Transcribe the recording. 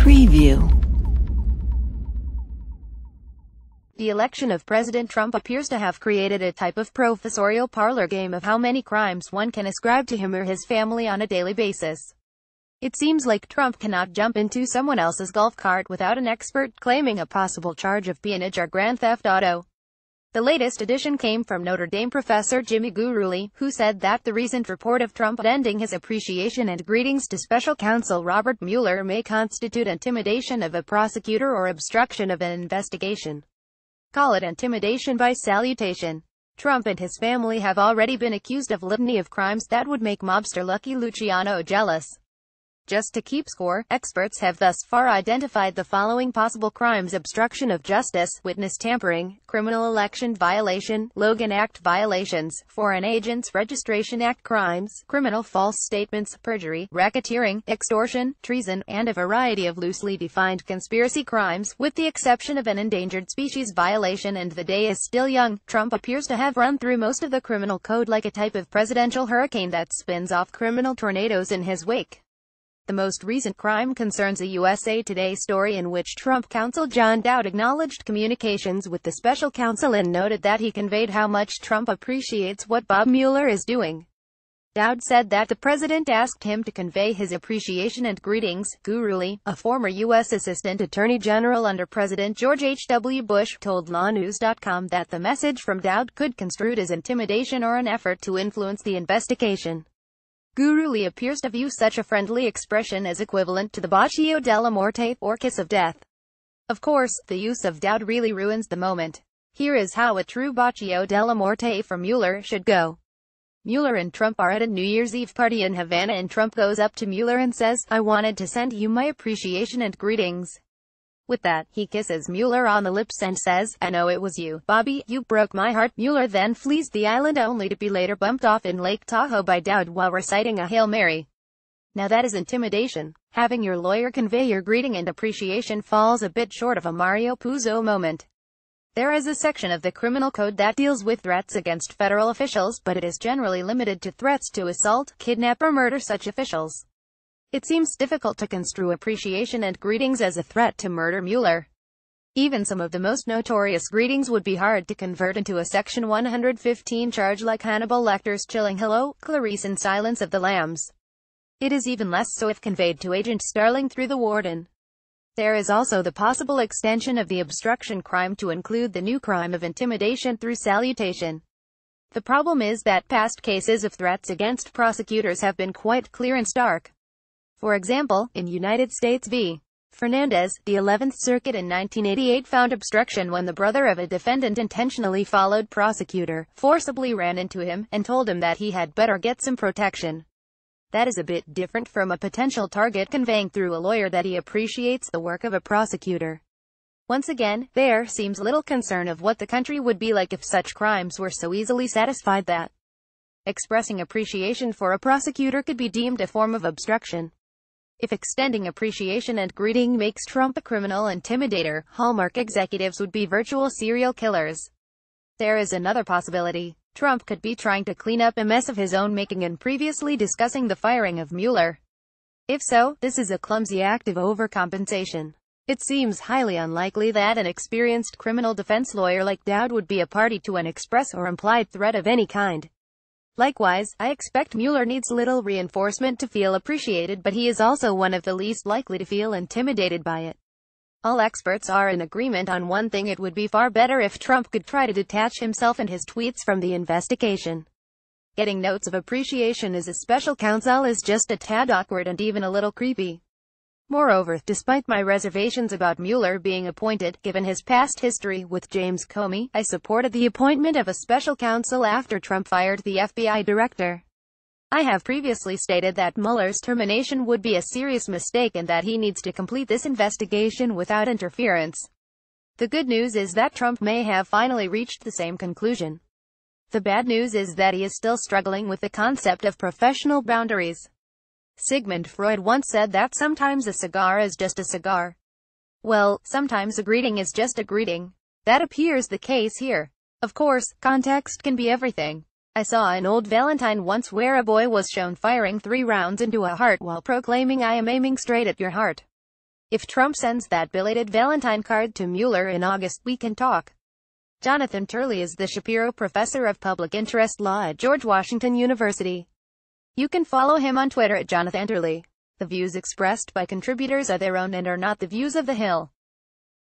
Preview. The election of President Trump appears to have created a type of professorial parlor game of how many crimes one can ascribe to him or his family on a daily basis. It seems like Trump cannot jump into someone else's golf cart without an expert claiming a possible charge of peonage or grand theft auto. The latest addition came from Notre Dame professor Jimmy Guruli, who said that the recent report of Trump ending his appreciation and greetings to special counsel Robert Mueller may constitute intimidation of a prosecutor or obstruction of an investigation. Call it intimidation by salutation. Trump and his family have already been accused of a litany of crimes that would make mobster Lucky Luciano jealous. Just to keep score, experts have thus far identified the following possible crimes: obstruction of justice, witness tampering, criminal election violation, Logan Act violations, Foreign Agents Registration Act crimes, criminal false statements, perjury, racketeering, extortion, treason, and a variety of loosely defined conspiracy crimes, with the exception of an endangered species violation. And the day is still young. Trump appears to have run through most of the criminal code like a type of presidential hurricane that spins off criminal tornadoes in his wake. The most recent crime concerns a USA Today story in which Trump counsel John Dowd acknowledged communications with the special counsel and noted that he conveyed how much Trump appreciates what Bob Mueller is doing. Dowd said that the president asked him to convey his appreciation and greetings. Guruli, a former U.S. Assistant Attorney General under President George H.W. Bush, told LawNews.com that the message from Dowd could construed as intimidation or an effort to influence the investigation. Guruli appears to view such a friendly expression as equivalent to the bacio della morte, or kiss of death. Of course, the use of Dowd really ruins the moment. Here is how a true bacio della morte for Mueller should go. Mueller and Trump are at a New Year's Eve party in Havana and Trump goes up to Mueller and says, "I wanted to send you my appreciation and greetings." With that, he kisses Mueller on the lips and says, "I know it was you, Bobby, you broke my heart." Mueller then flees the island only to be later bumped off in Lake Tahoe by Dowd while reciting a Hail Mary. Now that is intimidation. Having your lawyer convey your greeting and appreciation falls a bit short of a Mario Puzo moment. There is a section of the criminal code that deals with threats against federal officials, but it is generally limited to threats to assault, kidnap or murder such officials. It seems difficult to construe appreciation and greetings as a threat to murder Mueller. Even some of the most notorious greetings would be hard to convert into a Section 115 charge like Hannibal Lecter's chilling "Hello, Clarice" in Silence of the Lambs. It is even less so if conveyed to Agent Starling through the warden. There is also the possible extension of the obstruction crime to include the new crime of intimidation through salutation. The problem is that past cases of threats against prosecutors have been quite clear and stark. For example, in United States v. Fernandez, the 11th Circuit in 1988 found obstruction when the brother of a defendant intentionally followed prosecutor, forcibly ran into him, and told him that he had better get some protection. That is a bit different from a potential target conveying through a lawyer that he appreciates the work of a prosecutor. Once again, there seems little concern of what the country would be like if such crimes were so easily satisfied that expressing appreciation for a prosecutor could be deemed a form of obstruction. If extending appreciation and greeting makes Trump a criminal intimidator, Hallmark executives would be virtual serial killers. There is another possibility. Trump could be trying to clean up a mess of his own making and previously discussing the firing of Mueller. If so, this is a clumsy act of overcompensation. It seems highly unlikely that an experienced criminal defense lawyer like Dowd would be a party to an express or implied threat of any kind. Likewise, I expect Mueller needs little reinforcement to feel appreciated, but he is also one of the least likely to feel intimidated by it. All experts are in agreement on one thing: it would be far better if Trump could try to detach himself and his tweets from the investigation. Getting notes of appreciation as a special counsel is just a tad awkward and even a little creepy. Moreover, despite my reservations about Mueller being appointed, given his past history with James Comey, I supported the appointment of a special counsel after Trump fired the FBI director. I have previously stated that Mueller's termination would be a serious mistake and that he needs to complete this investigation without interference. The good news is that Trump may have finally reached the same conclusion. The bad news is that he is still struggling with the concept of professional boundaries. Sigmund Freud once said that sometimes a cigar is just a cigar. Well, sometimes a greeting is just a greeting. That appears the case here. Of course, context can be everything. I saw an old Valentine once where a boy was shown firing 3 rounds into a heart while proclaiming, "I am aiming straight at your heart." If Trump sends that belated Valentine card to Mueller in August, we can talk. Jonathan Turley is the Shapiro Professor of Public Interest Law at George Washington University. You can follow him on Twitter at Jonathan Turley. The views expressed by contributors are their own and are not the views of The Hill.